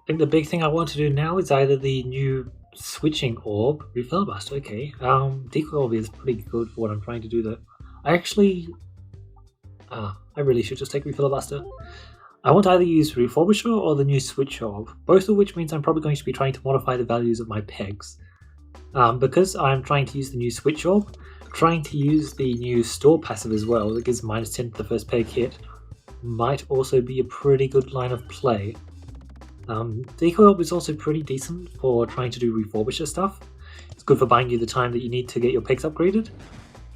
think the big thing I want to do now is either the new switching orb, Refillbuster, okay. Decoy orb is pretty good for what I'm trying to do though. I really should just take Refillbuster. I want to either use Refurbisher or the new Switch Orb, both of which means I'm probably going to be trying to modify the values of my pegs. Because I'm trying to use the new Switch Orb, trying to use the new Store passive as well, that gives -10 to the first peg hit, might also be a pretty good line of play. Decoy Orb is also pretty decent for trying to do Refurbisher stuff. It's good for buying you the time that you need to get your pegs upgraded.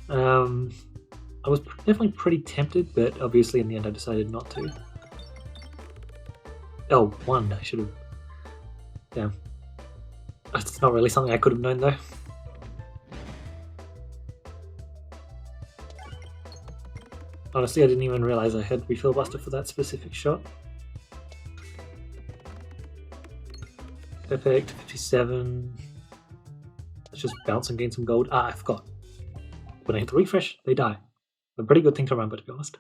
I was definitely pretty tempted, but obviously in the end I decided not to. Oh, 1, I should have... Damn. That's not really something I could have known though. Honestly, I didn't even realize I had Refillbuster for that specific shot. Perfect, 57. Let's just bounce and gain some gold. I forgot. When I hit the refresh, they die. A pretty good thing to remember, to be honest.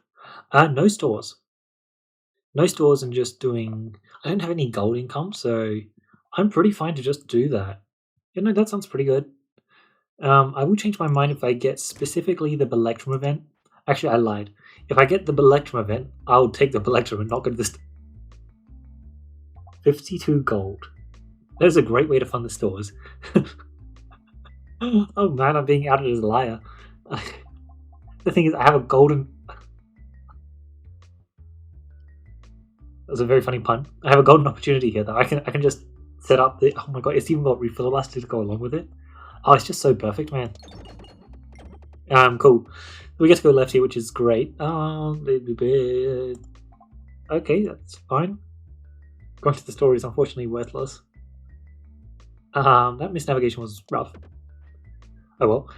No stores. No stores and just doing... I don't have any gold income, so I'm pretty fine to just do that. You know, that sounds pretty good. I will change my mind if I get specifically the Ballectrum event. Actually, I lied. If I get the Ballectrum event, I'll take the Ballectrum and not go to this. 52 gold. That is a great way to fund the stores. Oh man, I'm being outed as a liar. The thing is, I have a golden... That was a very funny pun. I have a golden opportunity here though. I can just set up the... Oh my god, it's even got Refillbuster to go along with it. Oh, it's just so perfect, man. Cool. We get to go left here, which is great. Okay, that's fine. Going to the store is unfortunately worthless. That misnavigation was rough. Oh well.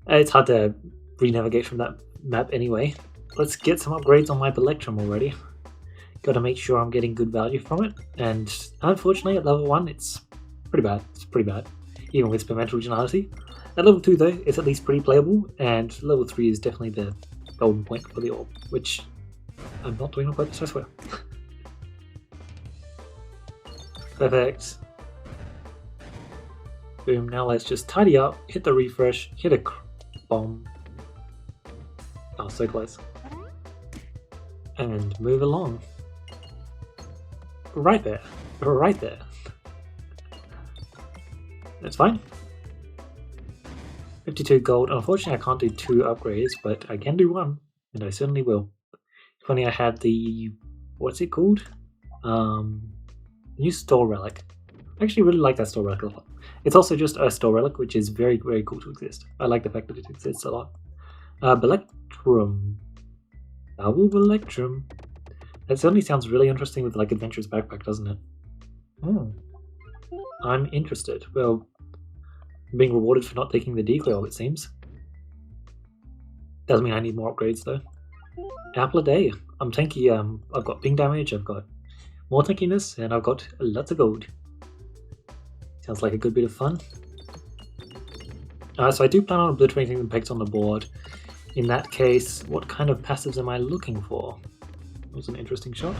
It's hard to re-navigate from that map anyway. Let's get some upgrades on my Ballectrum already. Gotta make sure I'm getting good value from it, and unfortunately at level 1 it's pretty bad. It's pretty bad, even with Spinventor originality. At level 2 though, it's at least pretty playable, and level 3 is definitely the golden point for the orb, which I'm not doing on purpose, I swear. Perfect. Boom, now let's just tidy up, hit the refresh, hit a bomb. Oh, so close. And move along. Right there. Right there. That's fine. 52 gold. Unfortunately, I can't do 2 upgrades, but I can do 1, and I certainly will. Funny, I had the... what's it called? New Store Relic. I actually really like that Store Relic a lot. It's also just a Store Relic, which is very, very cool to exist. I like the fact that it exists a lot. Ballectrum. Double Ballectrum. That certainly sounds really interesting with like Adventurous Backpack, doesn't it? I'm interested. Well, I'm being rewarded for not taking the Decoy Orb, it seems. Doesn't mean I need more upgrades though. Apple a day. I'm tanky. I've got ping damage, I've got more tankiness, and I've got lots of gold. Sounds like a good bit of fun. So I do plan on obliterating the pegs on the board. In that case, what kind of passives am I looking for? That was an interesting shot.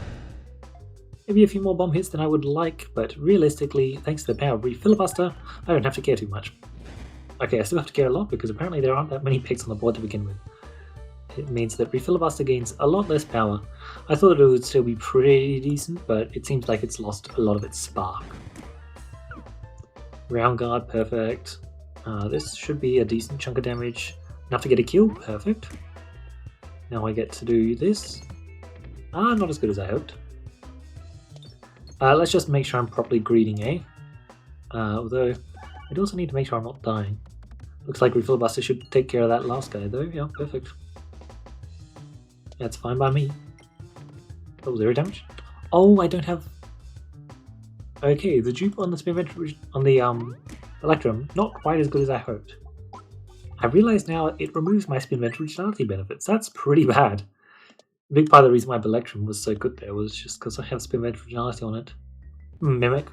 Maybe a few more bomb hits than I would like, but realistically, thanks to the power of Refillbuster, I don't have to care too much. Okay, I still have to care a lot because apparently there aren't that many pegs on the board to begin with. It means that Refillbuster gains a lot less power. I thought it would still be pretty decent, but it seems like it's lost a lot of its spark. Round guard, perfect. This should be a decent chunk of damage. Enough to get a kill, perfect. Now I get to do this. Not as good as I hoped. Let's just make sure I'm properly greeting, eh? Although, I also need to make sure I'm not dying. Looks like Refillbuster should take care of that last guy though, yeah, perfect. That's fine by me. Oh, 0 damage? Oh, I don't have... Okay, the dupe on the Spinventor, on the Ballectrum, not quite as good as I hoped. I realise now it removes my Spinventor originality benefits. That's pretty bad. A big part of the reason my Ballectrum was so good there was just because I have Spinventor originality on it. Mimic.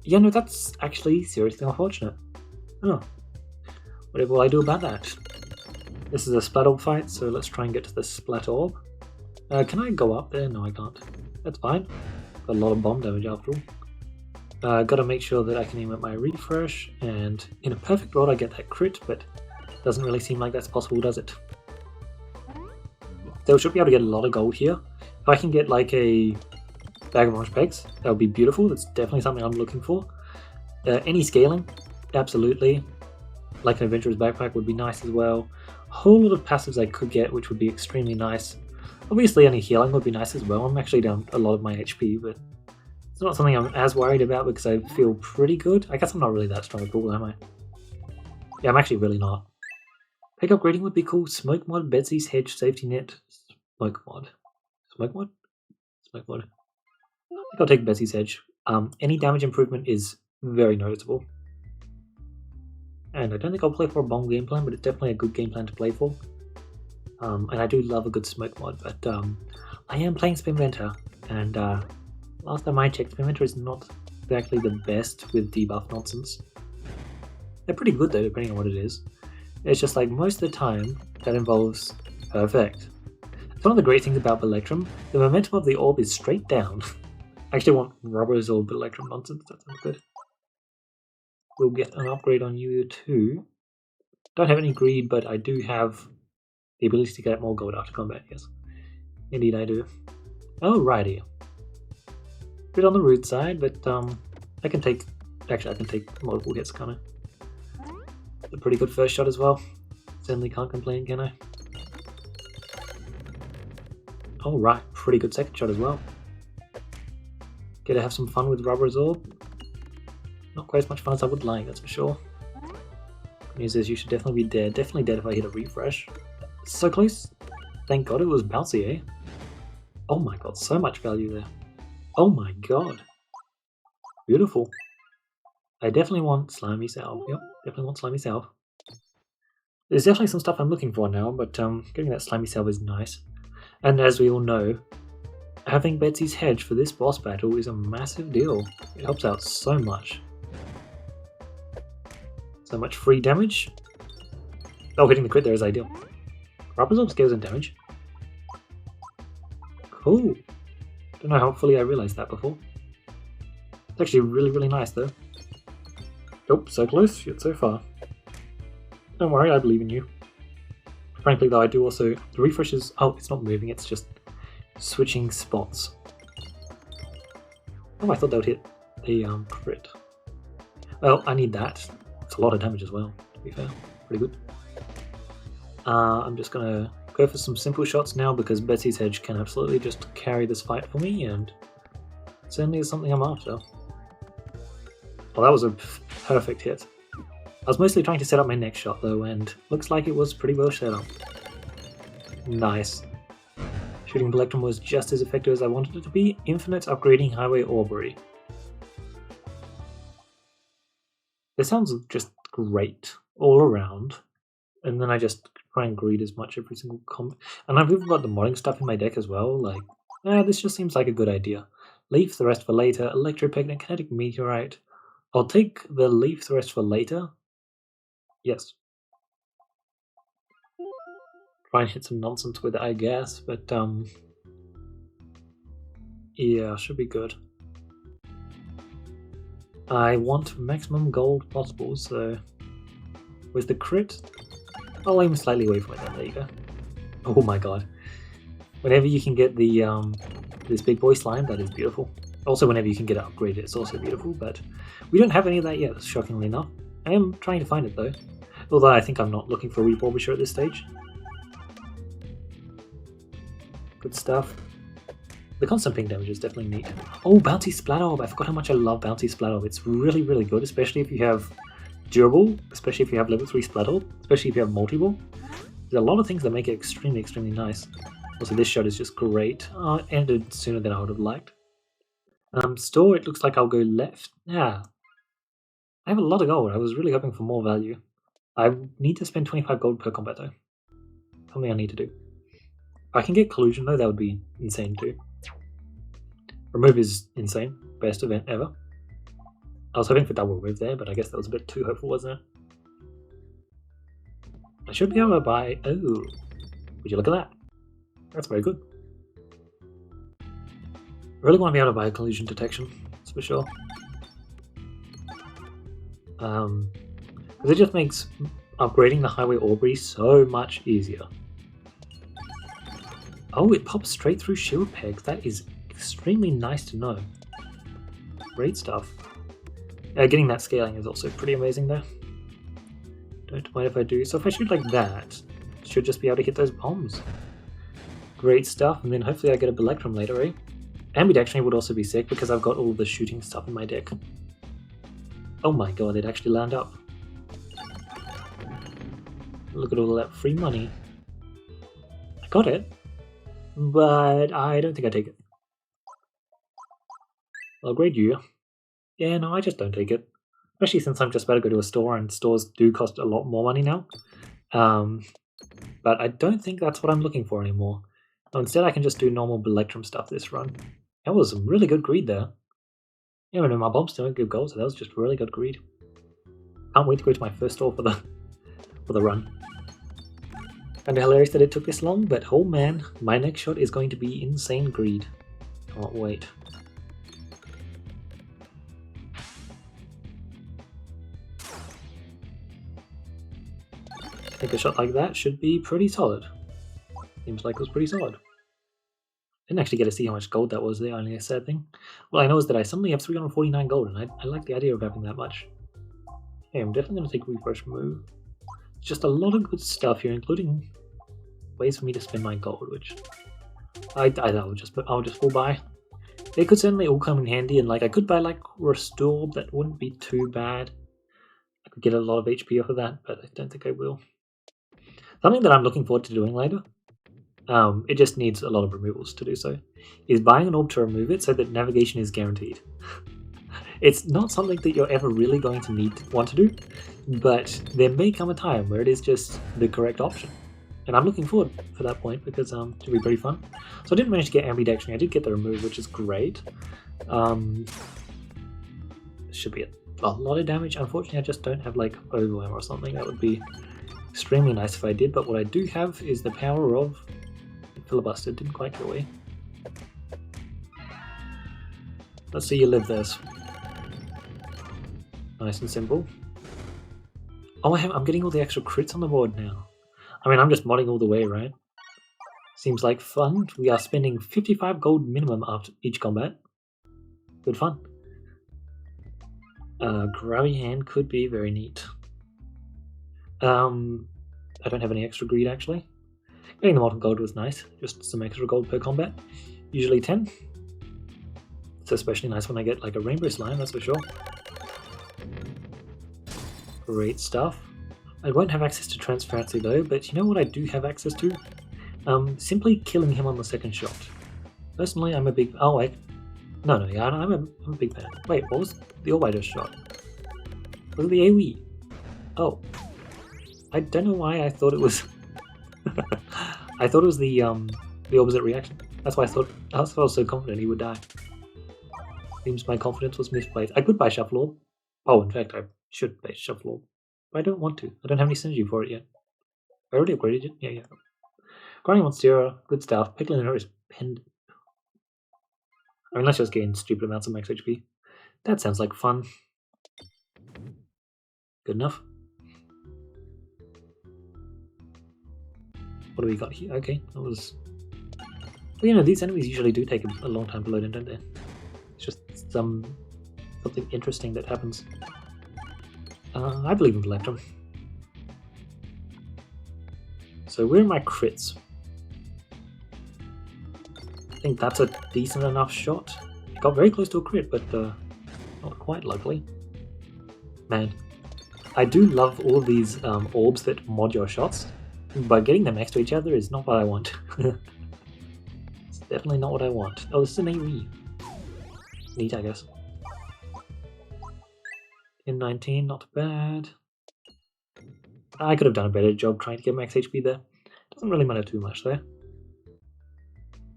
Yeah, no, that's actually seriously unfortunate. Oh. Whatever will I do about that? This is a Splat Orb fight, so let's try and get to the Splat Orb. Can I go up there? No, I can't. That's fine. Got a lot of bomb damage after all. Gotta make sure that I can aim at my refresh, and in a perfect world I get that crit, but doesn't really seem like that's possible, does it? So we should be able to get a lot of gold here. If I can get like a bag of orange pegs, that would be beautiful. That's definitely something I'm looking for. Any scaling, absolutely. Like an adventurer's backpack would be nice as well. A whole lot of passives I could get, which would be extremely nice. Obviously any healing would be nice as well. I'm actually down a lot of my HP, but it's not something I'm as worried about because I feel pretty good. I guess I'm not really that strong at all, am I? Yeah, I'm actually really not. Pick upgrading would be cool. Smoke mod, Betsy's Hedge, Safety Net, Smoke mod. Smoke mod? Smoke mod. I think I'll take Betsy's Hedge. Any damage improvement is very noticeable. And I don't think I'll play for a bomb game plan, but it's definitely a good game plan to play for. And I do love a good smoke mod, but I am playing Spinventor, and last time I checked, Spinventor is not exactly the best with debuff nonsense. They're pretty good though, depending on what it is. It's just like most of the time, that involves perfect. It's one of the great things about Ballectrum. The momentum of the orb is straight down. I actually want Rubber's or Ballectrum nonsense, that sounds good. We'll get an upgrade on you too. Don't have any greed, but I do have the ability to get more gold after combat, yes. Indeed I do. Alrighty. Bit on the rude side, but I can take multiple hits, can't I? A pretty good first shot as well. Certainly can't complain, can I? Alright, pretty good second shot as well. Get to have some fun with Rubber's Orb. Not quite as much fun as I would like, that's for sure. Good news is you should definitely be dead. Definitely dead if I hit a refresh. So close. Thank god it was bouncy, eh? Oh my god, so much value there. Oh my god. Beautiful. I definitely want Slimy Salve. Yep, definitely want Slimy Salve. There's definitely some stuff I'm looking for now, but getting that Slimy Salve is nice. And as we all know, having Betsy's Hedge for this boss battle is a massive deal. It helps out so much. So much free damage. Oh, hitting the crit there is ideal. Rubber's Orb scales and damage. Cool. Don't know how fully I realized that before. It's actually really nice though. Oh, so close, yet so far. Don't worry, I believe in you. Frankly though, I do also... The refresh is... Oh, it's not moving, it's just switching spots. Oh, I thought that would hit the crit. Well, I need that. It's a lot of damage as well, to be fair. Pretty good. I'm just gonna go for some simple shots now because Betsy's Hedge can absolutely just carry this fight for me, and certainly is something I'm after. Well, that was a perfect hit. I was mostly trying to set up my next shot though, and looks like it was pretty well set up. Nice. Shooting Ballectrum was just as effective as I wanted it to be. Infinite upgrading Highway Aubrey. This sounds just great all around. And then I just try and greed as much every single combat. And I've even got the modding stuff in my deck as well. Like, this just seems like a good idea. Leaf the rest for later. Electro-Peglin, Kinetic Meteorite. I'll take the Leaf the rest for later. Yes. Try and hit some nonsense with it, I guess. But, yeah, should be good. I want maximum gold possible, so... With the crit... I'll aim slightly away from it then, there you go. Oh my god. Whenever you can get the this big boy slime, that is beautiful. Also whenever you can get it upgraded, it's also beautiful, but we don't have any of that yet, shockingly enough. I am trying to find it though. Although I think I'm not looking for a Refurbisher at this stage. Good stuff. The constant ping damage is definitely neat. Oh, Bounty Splat Orb! I forgot how much I love Bounty Splat Orb. It's really good, especially if you have durable, especially if you have level 3 Splat Orb, especially if you have multi-ball. There's a lot of things that make it extremely nice. Also, this shot is just great. It ended sooner than I would have liked. Store, it looks like I'll go left. Yeah. I have a lot of gold. I was really hoping for more value. I need to spend 25 gold per combat though. Something I need to do. If I can get Collusion though, that would be insane too. Remove is insane. Best event ever. I was hoping for double remove there, but I guess that was a bit too hopeful, wasn't it? I should be able to buy... Oh, would you look at that? That's very good. really want to be able to buy a collision detection, that's for sure. Because it just makes upgrading the Highway Aubrey so much easier. Oh, it pops straight through shield pegs. That is extremely nice to know. Great stuff. Getting that scaling is also pretty amazing though. Don't mind if I do. So if I shoot like that, I should just be able to hit those bombs. Great stuff, and then hopefully I get a Ballectrum later, eh? Ambidextionary would also be sick because I've got all the shooting stuff in my deck. Oh my god, it actually lined up. Look at all that free money. I got it, but I don't think I take it. I'll grade you. Yeah, no, I just don't take it. Especially since I'm just about to go to a store, and stores do cost a lot more money now. But I don't think that's what I'm looking for anymore. No, instead I can just do normal Ballectrum stuff this run. That was some really good greed there. Yeah, no, my bombs don't give gold, so that was just really good greed. Can't wait to go to my first store for the run. Kinda hilarious that it took this long, but oh man, my next shot is going to be insane greed. Can't wait. I think a shot like that should be pretty solid. Seems like it was pretty solid. Didn't actually get to see how much gold that was there, only a sad thing. Well, I know is that I suddenly have 349 gold, and I like the idea of having that much. Okay, I'm definitely going to take refresh move. It's just a lot of good stuff here, including ways for me to spend my gold, which I'll just full buy. They could certainly all come in handy, and like I could buy like Restore, that wouldn't be too bad. I could get a lot of HP off of that, but I don't think I will. Something that I'm looking forward to doing later, it just needs a lot of removals to do so, is buying an orb to remove it so that navigation is guaranteed. It's not something that you're ever really going to want to do, but there may come a time where it is just the correct option. And I'm looking forward for that point because it'll be pretty fun. So I didn't manage to get Ambidextionary, I did get the remove, which is great. Should be a lot of damage. Unfortunately, I just don't have like Overwhelm or something. That would be extremely nice if I did, but what I do have is the power of Filibuster. Didn't quite go away. Let's see you live this. Nice and simple. Oh, I'm getting all the extra crits on the board now. I mean, I'm just modding all the way, right? Seems like fun. We are spending 55 gold minimum after each combat. Good fun. Grubby Hand could be very neat. I don't have any extra greed actually. Getting the molten gold was nice, just some extra gold per combat. Usually 10. It's especially nice when I get like a rainbow slime, that's for sure. Great stuff. I won't have access to transparency though, but you know what I do have access to? Simply killing him on the second shot. Personally, I'm a big... Oh wait. No, yeah, I'm a big fan. Wait, what was the orb I just shot? Was it the AoE? Oh. I don't know why I thought it was... I thought it was the opposite reaction. That's why I was so confident he would die. Seems my confidence was misplaced. I could buy Shuffle Orb. Oh, in fact, I should buy Shuffle Orb. But I don't want to. I don't have any synergy for it yet. I already upgraded it? Yeah. Grinding Monstera, good stuff. Peglin and her is pendant. I mean, let's just gain stupid amounts of max HP. That sounds like fun. Good enough. What do we got here? Okay, that was... Well, you know, these enemies usually do take a long time to load in, don't they? It's just something interesting that happens. I believe in Ballectrum. So where are my crits? I think that's a decent enough shot. Got very close to a crit, but not quite, luckily. Man, I do love all of these orbs that mod your shots, but getting them next to each other is not what I want. It's definitely not what I want. Oh, this is an AoE. Neat, I guess. In 19, not bad. I could have done a better job trying to get max HP there. Doesn't really matter too much there.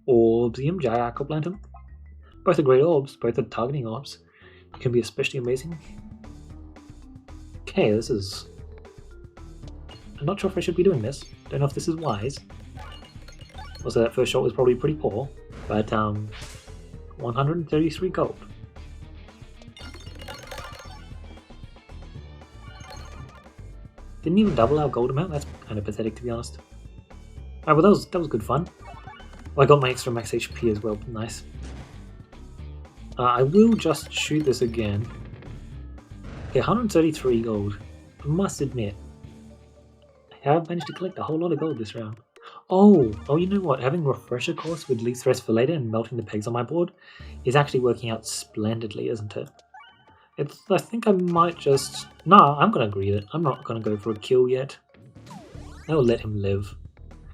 Orbsium, Jacoblantum. Both are great orbs, both are targeting orbs. It can be especially amazing. Okay, this is... I'm not sure if I should be doing this. Don't know if this is wise. Also, that first shot was probably pretty poor, but 133 gold. Didn't even double our gold amount. That's kind of pathetic, to be honest. Alright, well that was good fun. Oh, I got my extra max HP as well. Nice. I will just shoot this again. Okay, 133 gold. I must admit, I have managed to collect a whole lot of gold this round. Oh, you know what? Having refresher course with least rest for later and melting the pegs on my board is actually working out splendidly, isn't it? I think I might just... Nah, I'm gonna agree that I'm not gonna go for a kill yet. I'll let him live.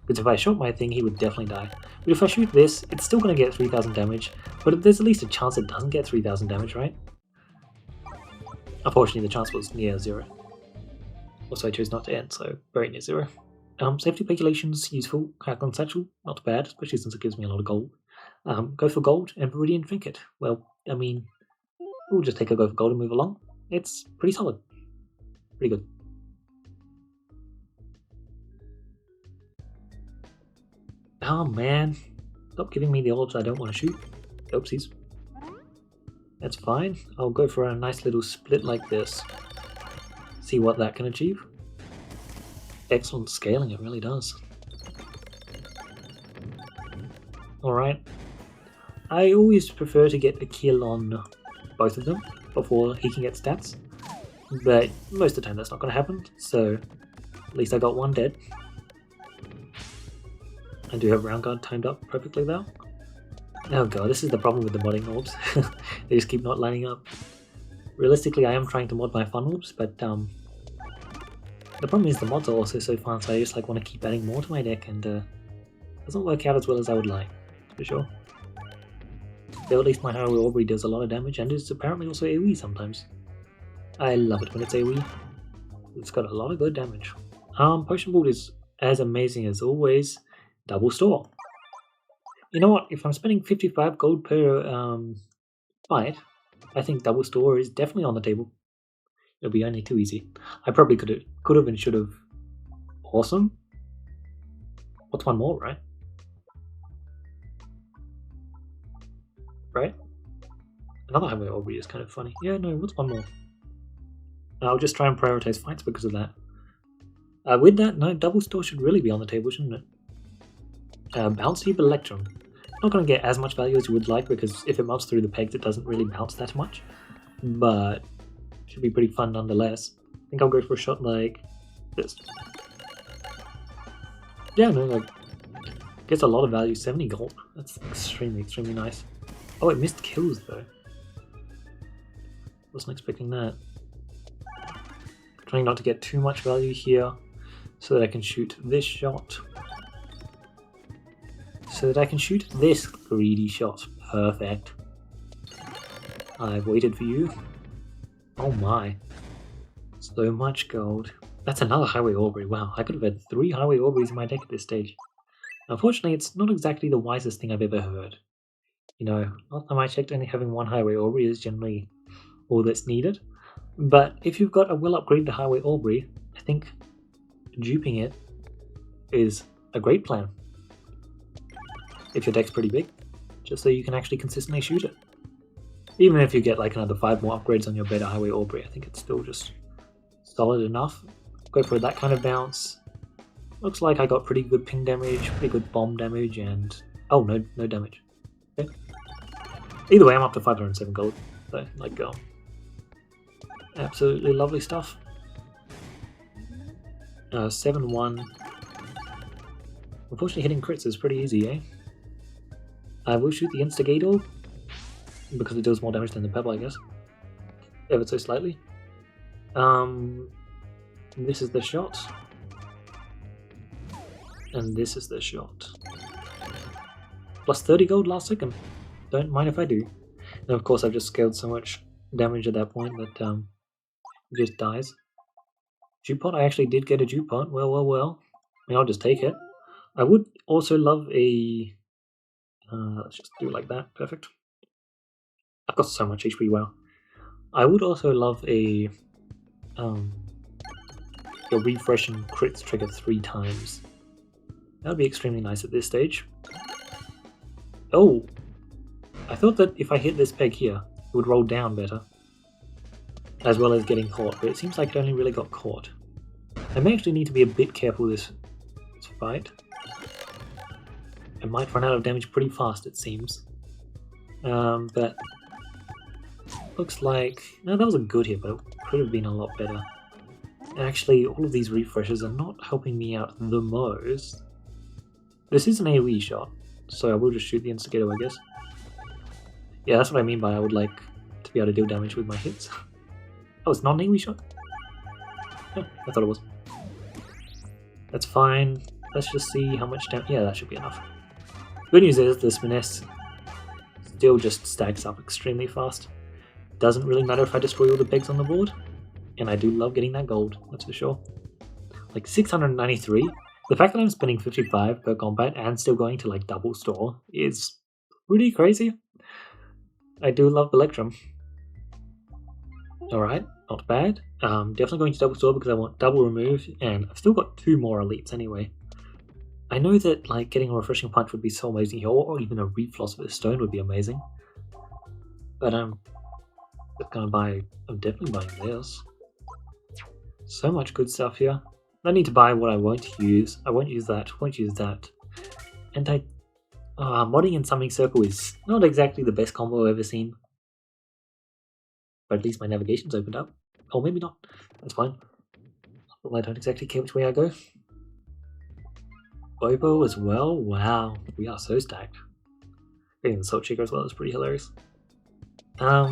Because if I shot my thing, he would definitely die. But if I shoot this, it's still gonna get 3000 damage, but there's at least a chance it doesn't get 3000 damage, right? Unfortunately, the chance was near 0. Also, I chose not to end, so very near 0. Safety Pegulation's useful. Hackland Satchel, not bad, especially since it gives me a lot of gold. Go for gold and Viridian Trinket. Well, I mean, we'll just take a go for gold and move along. It's pretty solid. Pretty good. Oh man, stop giving me the orbs I don't want to shoot. Oopsies. That's fine. I'll go for a nice little split like this. See what that can achieve. Excellent scaling, it really does. Alright. I always prefer to get a kill on both of them before he can get stats. But most of the time that's not going to happen, so at least I got one dead. I do have Round Guard timed up perfectly though. Oh god, this is the problem with the modding orbs. They just keep not lining up. Realistically, I am trying to mod my fun orbs, but the problem is the mods are also so fun, so I just want to keep adding more to my deck, and it doesn't work out as well as I would like, for sure. Though at least my Highway Aubrey does a lot of damage, and is apparently also AoE sometimes. I love it when it's AoE. It's got a lot of good damage. Potion Board is as amazing as always. Double store. You know what? If I'm spending 55 gold per fight, I think double store is definitely on the table. It'll be only too easy. I probably could have and should have. Awesome. What's one more, right? Right? Another Highway Aubrey is kind of funny. Yeah, no, what's one more? I'll just try and prioritize fights because of that. With that, no, double store should really be on the table, shouldn't it? Bouncy Ballectrum. Not going to get as much value as you would like, because if it melts through the pegs it doesn't really bounce that much, but should be pretty fun nonetheless. I think I'll go for a shot like this. Yeah, no, gets a lot of value, 70 gold. That's extremely nice. Oh, it missed kills though. Wasn't expecting that. Trying not to get too much value here, so that I can shoot this shot. So that I can shoot this greedy shot. Perfect. I've waited for you. Oh my. So much gold. That's another Highway Aubrey. Wow, I could have had 3 Highway Aubreys in my deck at this stage. Unfortunately, it's not exactly the wisest thing I've ever heard. You know, last time I checked, only having 1 Highway Aubrey is generally all that's needed. But if you've got a well-upgraded Highway Aubrey, I think duping it is a great plan. If your deck's pretty big, just so you can actually consistently shoot it. Even if you get like another 5 more upgrades on your better Highway Aubrey, I think it's still just solid enough. Go for that kind of bounce. Looks like I got pretty good ping damage, pretty good bomb damage, and... oh, no damage. Okay. Either way, I'm up to 507 gold, so, go. Absolutely lovely stuff. 7-1. Unfortunately, hitting crits is pretty easy, eh? I will shoot the Instigator, because it does more damage than the Pebble, I guess. Ever so slightly. This is the shot. And this is the shot. Plus 30 gold last second. Don't mind if I do. And of course I've just scaled so much damage at that point that it just dies. Dewpot, I actually did get a Dewpot. Well. I mean, I'll just take it. I would also love a... let's just do it like that. Perfect. I've got so much HP, wow. I would also love a refresh and crits trigger 3 times. That would be extremely nice at this stage. Oh! I thought that if I hit this peg here, it would roll down better, as well as getting caught, but it seems like it only really got caught. I may actually need to be a bit careful this fight. I might run out of damage pretty fast, it seems. But looks like... No, that was a good hit, but it could have been a lot better. Actually, all of these refreshes are not helping me out the most. This is an AoE shot, so I will just shoot the instigator, I guess. Yeah, that's what I mean by I would like to be able to deal damage with my hits. Oh, it's not an AoE shot? Oh, I thought it was. That's fine. Let's just see how much damage... Yeah, that should be enough. Good news is this finesse still just stacks up extremely fast. Doesn't really matter if I destroy all the pegs on the board. And I do love getting that gold, that's for sure. Like 693. The fact that I'm spending 55 per combat and still going to like double store is pretty crazy. I do love Ballectrum. Alright, not bad. Definitely going to double store because I want double remove, and I've still got 2 more elites anyway. I know that like getting a refreshing punch would be so amazing here, or even a Philosopher's Stone would be amazing. But I'm definitely buying this. So much good stuff here. I need to buy what I won't use. I won't use that, won't use that. And modding in Summoning Circle is not exactly the best combo I've ever seen. But at least my navigation's opened up. Oh, maybe not. That's fine. Well, I don't exactly care which way I go. Bobo as well? Wow. We are so stacked. Getting the Salt Shaker as well is pretty hilarious. Yeah,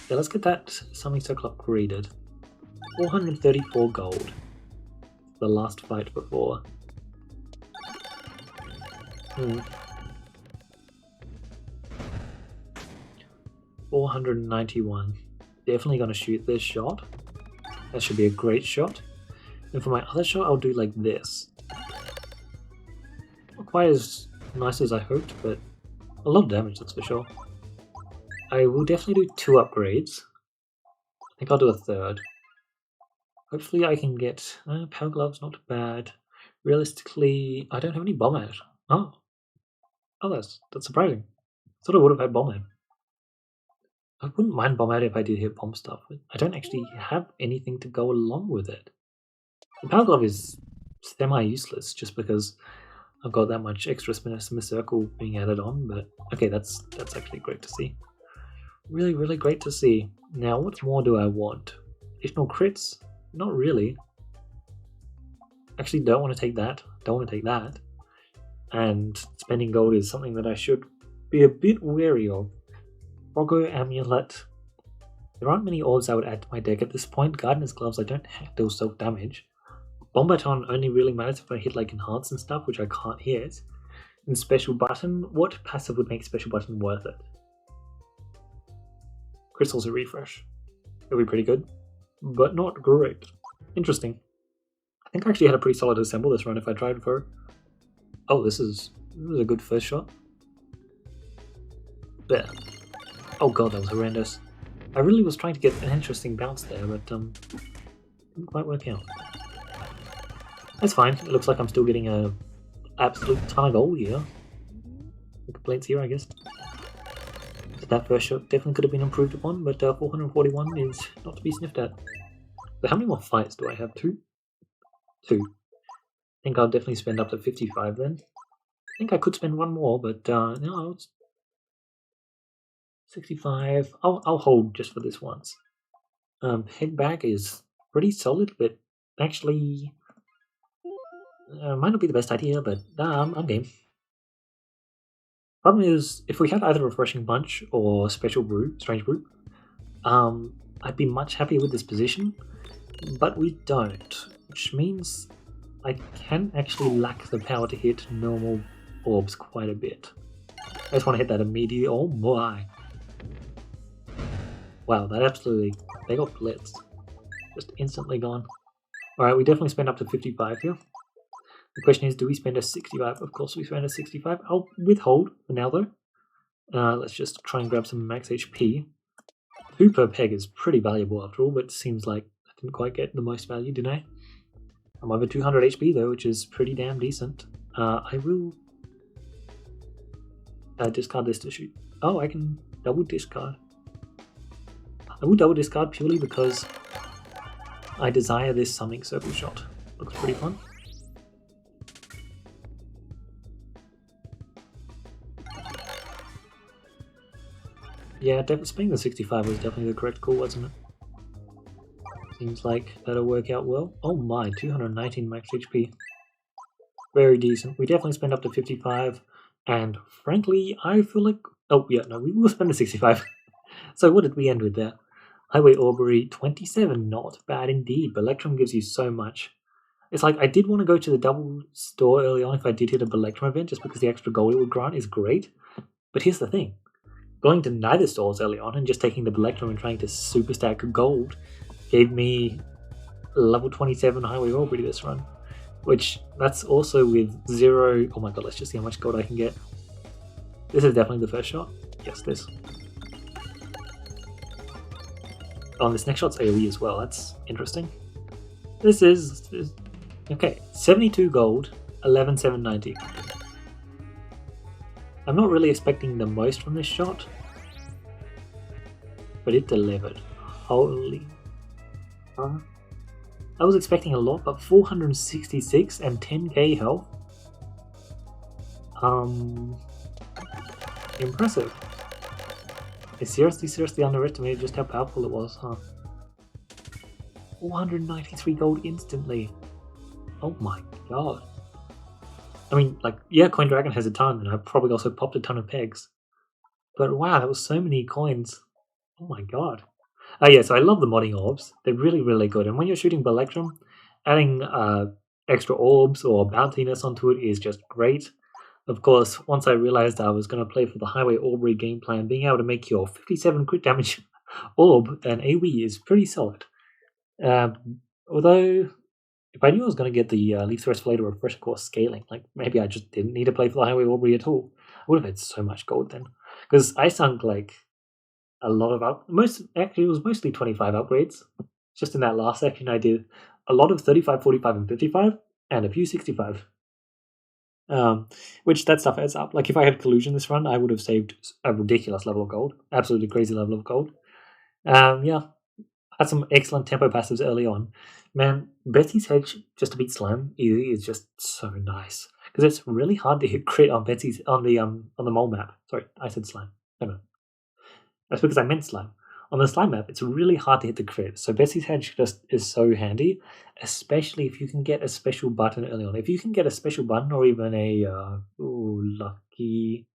let's get that Summoning Circle upgraded. 434 gold. The last fight before. 491. Definitely gonna shoot this shot. That should be a great shot. And for my other shot, I'll do like this. Not quite as nice as I hoped, but a lot of damage, that's for sure. I will definitely do 2 upgrades. I think I'll do a 3rd. Hopefully I can get... Power Glove's not bad. Realistically, I don't have any bomb out. Oh, that's surprising. I thought I would have had bomb out. I wouldn't mind bomb out if I did hit bomb stuff, but I don't actually have anything to go along with it. The Power Glove is semi-useless just because I've got that much extra Spinventor Circle being added on, but okay, that's actually great to see. Really, really great to see. Now, what more do I want? Additional crits? Not really. Actually, don't want to take that. Don't want to take that. And spending gold is something that I should be a bit wary of. Froggo Amulet. There aren't many orbs I would add to my deck at this point. Gardener's Gloves, I don't handle self-damage. Bombaton only really matters if I hit like Enhance and stuff, which I can't hit. And Special Button, what passive would make Special Button worth it? Crystal's a refresh. It'll be pretty good, but not great. Interesting. I think I actually had a pretty solid assemble this run if I tried for it. Oh, this was a good first shot. There. Oh god, that was horrendous. I really was trying to get an interesting bounce there, but didn't quite work out. That's fine. It looks like I'm still getting a absolute ton of gold here. No complaints here, I guess. So that first shot definitely could have been improved upon, but 441 is not to be sniffed at. So how many more fights do I have? 2? 2. I think I'll definitely spend up to 55 then. I think I could spend one more, but no, it's 65. I'll hold just for this once. Head back is pretty solid, but actually might not be the best idea, but I'm game. Problem is, if we had either Refreshing Punch or Special Brew, Strange Brew, I'd be much happier with this position, but we don't, which means I can actually lack the power to hit normal orbs quite a bit. I just want to hit that immediately. Oh my! Wow, that absolutely... They got blitzed. Just instantly gone. Alright, we definitely spend up to 55 here. The question is, do we spend a 65? Of course we spend a 65. I'll withhold for now though. Let's just try and grab some max HP. 2 per peg is pretty valuable after all, but it seems like I didn't quite get the most value, did I? I'm over 200 HP though, which is pretty damn decent. I will... Discard this to shoot. Oh, I can double discard. I will double discard purely because I desire this summoning circle shot. Looks pretty fun. Yeah, spending the 65 was definitely the correct call, wasn't it? Seems like that'll work out well. Oh my, 219 max HP. Very decent. We definitely spend up to 55, and frankly, I feel like... Oh yeah, no, we will spend the 65. So what did we end with there? Highway Aubrey, 27, not bad indeed. Ballectrum gives you so much. It's like, I did want to go to the double store early on if I did hit a Ballectrum event, just because the extra gold it would grant is great. But here's the thing. Going to neither stores early on and just taking the Ballectrum and trying to super stack gold gave me level 27 Highway Aubrey this run. Which, that's also with 0... Oh my god, let's just see how much gold I can get. This is definitely the first shot. Yes, this. Oh, and this next shot's AoE as well, that's interesting. This is... Okay, 72 gold, 11,790. I'm not really expecting the most from this shot, but it delivered. Holy... I was expecting a lot, but 466 and 10k health? Impressive. I seriously underestimated just how powerful it was, huh? 493 gold instantly. Oh my god. I mean, like, yeah, Coin Dragon has a ton, and I've probably also popped a ton of pegs. But wow, that was so many coins. Oh my god. Yeah, so I love the modding orbs. They're really, really good. And when you're shooting Ballectrum, adding extra orbs or bountiness onto it is just great. Of course, once I realized I was going to play for the Highway Aubrey game plan, being able to make your 57 crit damage orb and AoE is pretty solid. Although, if I knew I was going to get the Leaf Thrust Flater Refresher Course scaling, like maybe I just didn't need to play for the Highway Aubrey at all. I would have had so much gold then. Because I sunk like a lot of actually it was mostly 25 upgrades. Just in that last section I did a lot of 35, 45, and 55, and a few 65. Which that stuff adds up. Like if I had Collusion this run, I would have saved a ridiculous level of gold. Absolutely crazy level of gold. Yeah. Had some excellent tempo passives early on. Man, Betsy's Hedge just to beat Slime is just so nice. Because it's really hard to hit crit on Betsy's on the mole map. Sorry, I said Slime. No. That's because I meant Slime. On the Slime map, it's really hard to hit the crit, so Betsy's Hedge just is so handy, especially if you can get a special button early on. If you can get a special button or even a, lucky...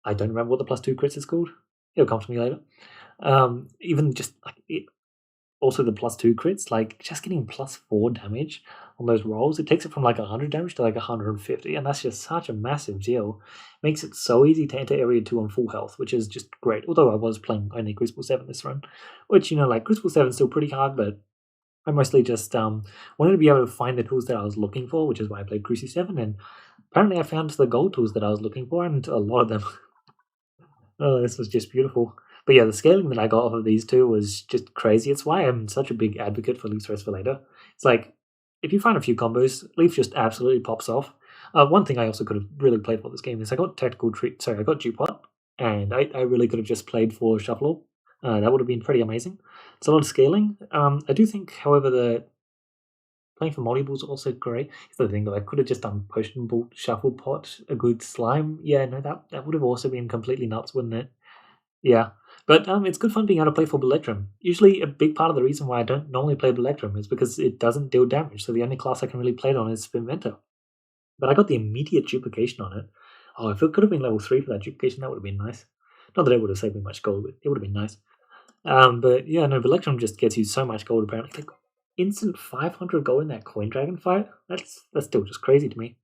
I don't remember what the +2 crits is called. It'll come to me later. Even just, like, also the +2 crits, like, just getting +4 damage on those rolls, it takes it from like 100 damage to like 150, and that's just such a massive deal. Makes it so easy to enter Area 2 on full health, which is just great. Although I was playing only Crucible 7 this run, which, like, Crucible 7 is still pretty hard, but I mostly just wanted to be able to find the tools that I was looking for, which is why I played Crucible 7, and apparently I found the gold tools that I was looking for, and a lot of them. Oh, this was just beautiful. But yeah, the scaling that I got off of these two was just crazy. It's why I'm such a big advocate for Leaf Thrust for later. It's like, if you find a few combos, Leaf just absolutely pops off. One thing I also could have really played for this game is I got I got Dupot, and I really could have just played for Shuffle. That would have been pretty amazing. It's a lot of scaling. I do think, however, the playing for multiple is also great. It's the thing that I could have just done Potion Bolt, Shuffle Pot, a good Slime. Yeah, no, that would have also been completely nuts, wouldn't it? Yeah. But it's good fun being able to play for Ballectrum. Usually a big part of the reason why I don't normally play Ballectrum is because it doesn't deal damage, so the only class I can really play it on is Spinventor. But I got the immediate duplication on it. Oh, if it could have been level 3 for that duplication, that would have been nice. Not that it would have saved me much gold, but it would have been nice. But yeah, no, Ballectrum just gets you so much gold apparently. Like instant 500 gold in that Coin Dragon fight? That's still just crazy to me.